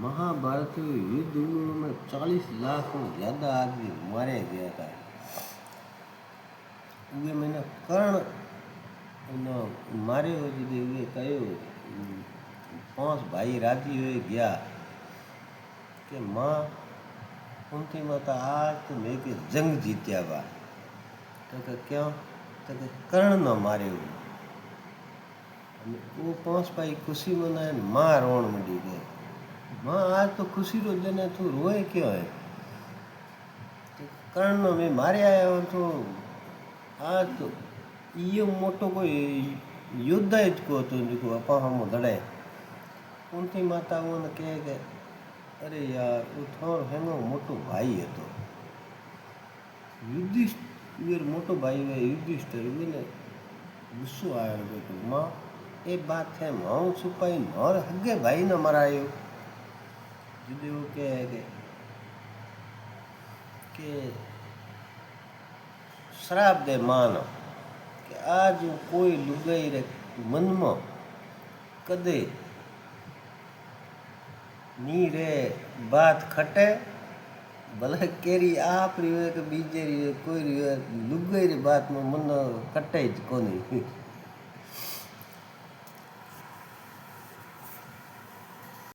महाभारत युद्ध में 40 लाख से ज़्यादा आदमी मारे गया था। उहे मैंने कर्ण मारे हो जी कहो 5 भाई राजी हुए गया कि माँ कुंती माता आज तो लेके जंग जीत्या बा। तो कि क्यों? तो कि कर्ण न मारे हो। वो 5 भाई खुशी मनाए, माँ रोण मंडी गए। माँ आज तो खुशी रो जने तू रोए क्यों है? तो कर्ण में मारे आया हो तो आज तो यो मोटो कोई युद्ध ज को तो जो अपा हम लड़े। कुंती माता वो ने कहे कि अरे यार वो थारो हेंगो मोटो भाई है तो युधिष्ठिर मोटो भाई है युधिष्ठिर ने गुस्सो आया तो माँ ये बात है माँ छुपाई और हगे भाई न मरायो। जुदे वो कहे कि श्राप दे मान कि आज कोई लुगाई रे मन में कदे नी रे बात खटे भले केरी आप रही है कि बीजे रही है कोई रही है लुगाई री बात में मन कटे ज कोनी।